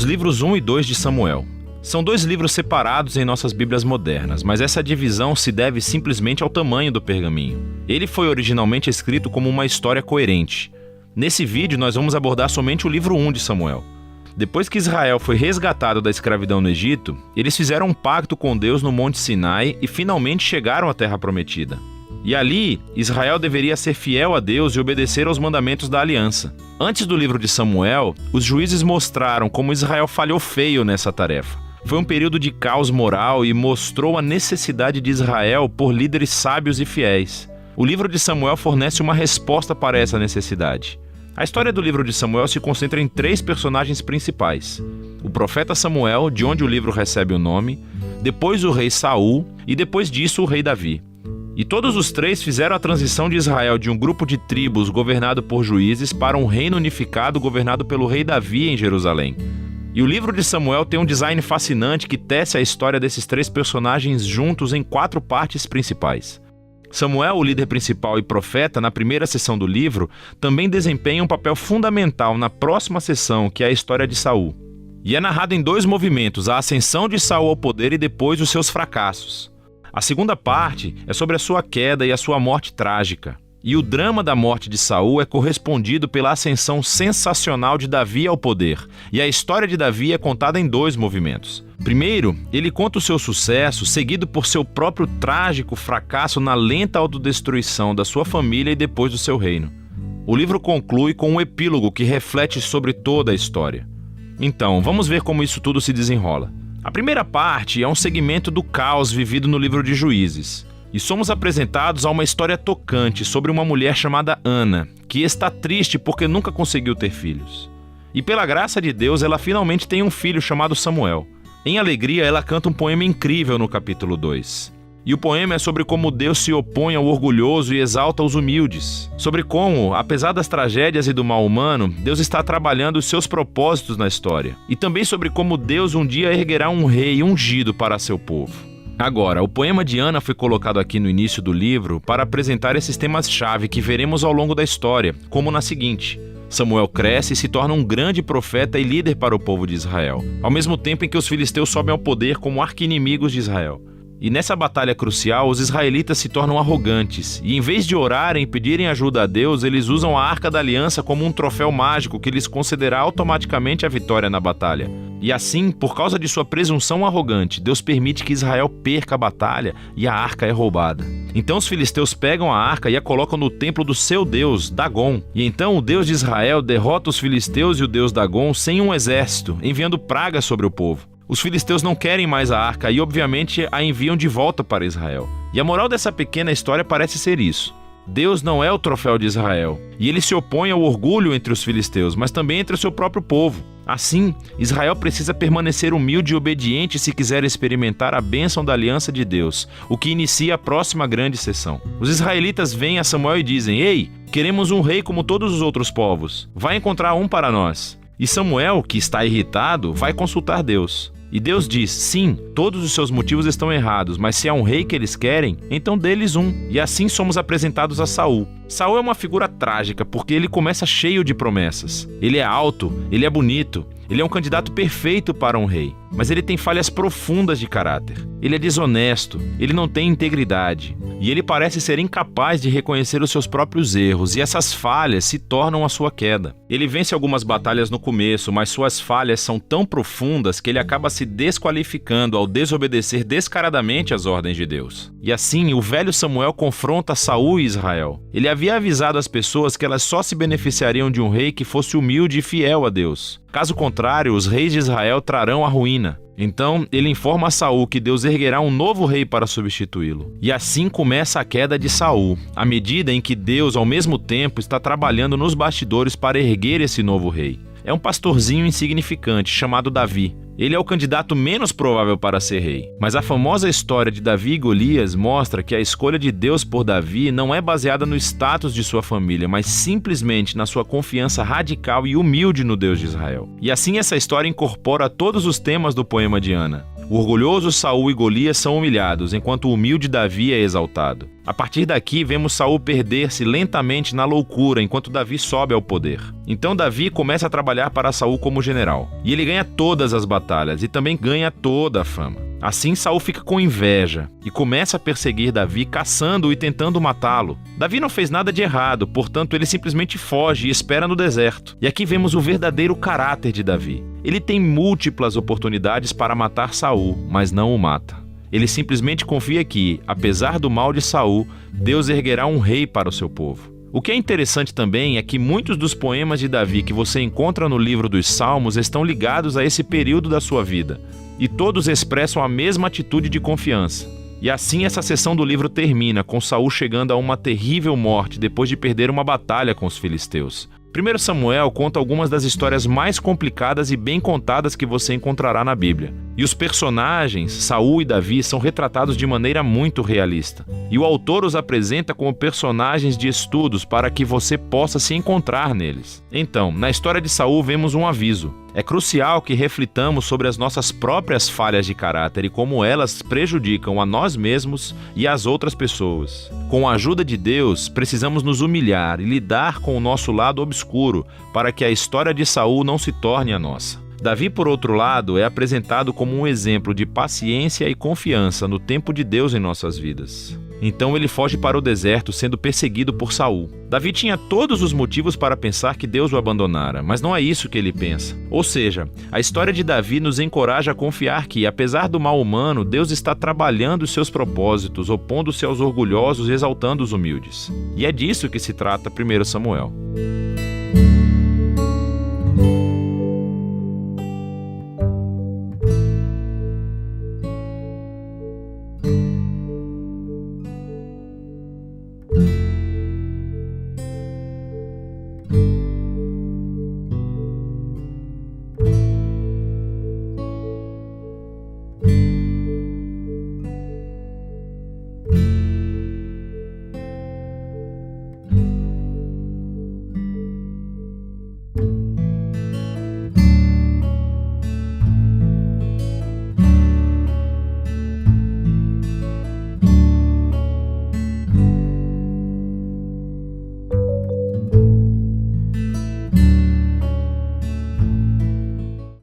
os livros 1 e 2 de Samuel. São dois livros separados em nossas Bíblias modernas, mas essa divisão se deve simplesmente ao tamanho do pergaminho. Ele foi originalmente escrito como uma história coerente. Nesse vídeo nós vamos abordar somente o livro 1 de Samuel. Depois que Israel foi resgatado da escravidão no Egito, eles fizeram um pacto com Deus no Monte Sinai e finalmente chegaram à Terra Prometida. E ali, Israel deveria ser fiel a Deus e obedecer aos mandamentos da aliança. Antes do livro de Samuel, os juízes mostraram como Israel falhou feio nessa tarefa. Foi um período de caos moral e mostrou a necessidade de Israel por líderes sábios e fiéis. O livro de Samuel fornece uma resposta para essa necessidade. A história do livro de Samuel se concentra em 3 personagens principais: o profeta Samuel, de onde o livro recebe o nome, depois o rei Saul e depois disso o rei Davi. E todos os 3 fizeram a transição de Israel de um grupo de tribos governado por juízes para um reino unificado governado pelo rei Davi em Jerusalém. E o livro de Samuel tem um design fascinante que tece a história desses 3 personagens juntos em 4 partes principais. Samuel, o líder principal e profeta, na primeira seção do livro, também desempenha um papel fundamental na próxima seção, que é a história de Saul. E é narrado em 2 movimentos, a ascensão de Saul ao poder e depois os seus fracassos. A segunda parte é sobre a sua queda e a sua morte trágica. E o drama da morte de Saul é correspondido pela ascensão sensacional de Davi ao poder. E a história de Davi é contada em 2 movimentos. Primeiro, ele conta o seu sucesso, seguido por seu próprio trágico fracasso na lenta autodestruição da sua família e depois do seu reino. O livro conclui com um epílogo que reflete sobre toda a história. Então, vamos ver como isso tudo se desenrola. A primeira parte é um segmento do caos vivido no livro de Juízes. E somos apresentados a uma história tocante sobre uma mulher chamada Ana, que está triste porque nunca conseguiu ter filhos. E pela graça de Deus, ela finalmente tem um filho chamado Samuel. Em alegria, ela canta um poema incrível no capítulo 2. E o poema é sobre como Deus se opõe ao orgulhoso e exalta os humildes. Sobre como, apesar das tragédias e do mal humano, Deus está trabalhando os seus propósitos na história. E também sobre como Deus um dia erguerá um rei ungido para seu povo. Agora, o poema de Ana foi colocado aqui no início do livro para apresentar esses temas-chave que veremos ao longo da história, como na seguinte: Samuel cresce e se torna um grande profeta e líder para o povo de Israel, ao mesmo tempo em que os filisteus sobem ao poder como arqui-inimigos de Israel. E nessa batalha crucial, os israelitas se tornam arrogantes, e em vez de orarem e pedirem ajuda a Deus, eles usam a Arca da Aliança como um troféu mágico que lhes concederá automaticamente a vitória na batalha. E assim, por causa de sua presunção arrogante, Deus permite que Israel perca a batalha e a arca é roubada. Então os filisteus pegam a arca e a colocam no templo do seu deus, Dagon. E então o Deus de Israel derrota os filisteus e o deus Dagon sem um exército, enviando pragas sobre o povo. Os filisteus não querem mais a arca e obviamente a enviam de volta para Israel. E a moral dessa pequena história parece ser isso: Deus não é o troféu de Israel, e ele se opõe ao orgulho entre os filisteus, mas também entre o seu próprio povo. Assim, Israel precisa permanecer humilde e obediente se quiser experimentar a bênção da aliança de Deus, o que inicia a próxima grande sessão. Os israelitas vêm a Samuel e dizem: "Ei, queremos um rei como todos os outros povos. Vai encontrar um para nós." E Samuel, que está irritado, vai consultar Deus. E Deus diz: sim, todos os seus motivos estão errados, mas se há um rei que eles querem, então dê-lhes um. E assim somos apresentados a Saul. Saul é uma figura trágica porque ele começa cheio de promessas. Ele é alto, ele é bonito, ele é um candidato perfeito para um rei. Mas ele tem falhas profundas de caráter. Ele é desonesto, ele não tem integridade. E ele parece ser incapaz de reconhecer os seus próprios erros, e essas falhas se tornam a sua queda. Ele vence algumas batalhas no começo, mas suas falhas são tão profundas que ele acaba se desqualificando ao desobedecer descaradamente às ordens de Deus. E assim, o velho Samuel confronta Saul e Israel. Ele havia avisado as pessoas que elas só se beneficiariam de um rei que fosse humilde e fiel a Deus. Caso contrário, os reis de Israel trarão a ruína. Então, ele informa a Saul que Deus erguerá um novo rei para substituí-lo. E assim começa a queda de Saul, à medida em que Deus, ao mesmo tempo, está trabalhando nos bastidores para erguer esse novo rei. É um pastorzinho insignificante, chamado Davi. Ele é o candidato menos provável para ser rei. Mas a famosa história de Davi e Golias mostra que a escolha de Deus por Davi não é baseada no status de sua família, mas simplesmente na sua confiança radical e humilde no Deus de Israel. E assim essa história incorpora todos os temas do poema de Ana. O orgulhoso Saul e Golias são humilhados, enquanto o humilde Davi é exaltado. A partir daqui, vemos Saul perder-se lentamente na loucura, enquanto Davi sobe ao poder. Então Davi começa a trabalhar para Saul como general. E ele ganha todas as batalhas e também ganha toda a fama. Assim, Saul fica com inveja e começa a perseguir Davi, caçando-o e tentando matá-lo. Davi não fez nada de errado, portanto ele simplesmente foge e espera no deserto. E aqui vemos o verdadeiro caráter de Davi. Ele tem múltiplas oportunidades para matar Saul, mas não o mata. Ele simplesmente confia que, apesar do mal de Saul, Deus erguerá um rei para o seu povo. O que é interessante também é que muitos dos poemas de Davi que você encontra no livro dos Salmos estão ligados a esse período da sua vida, e todos expressam a mesma atitude de confiança. E assim essa seção do livro termina, com Saul chegando a uma terrível morte depois de perder uma batalha com os filisteus. 1 Samuel conta algumas das histórias mais complicadas e bem contadas que você encontrará na Bíblia. E os personagens, Saul e Davi, são retratados de maneira muito realista. E o autor os apresenta como personagens de estudos para que você possa se encontrar neles. Então, na história de Saul vemos um aviso. É crucial que reflitamos sobre as nossas próprias falhas de caráter e como elas prejudicam a nós mesmos e as outras pessoas. Com a ajuda de Deus, precisamos nos humilhar e lidar com o nosso lado obscuro para que a história de Saul não se torne a nossa. Davi, por outro lado, é apresentado como um exemplo de paciência e confiança no tempo de Deus em nossas vidas. Então ele foge para o deserto, sendo perseguido por Saul. Davi tinha todos os motivos para pensar que Deus o abandonara, mas não é isso que ele pensa. Ou seja, a história de Davi nos encoraja a confiar que, apesar do mal humano, Deus está trabalhando os seus propósitos, opondo-se aos orgulhosos e exaltando os humildes. E é disso que se trata 1 Samuel.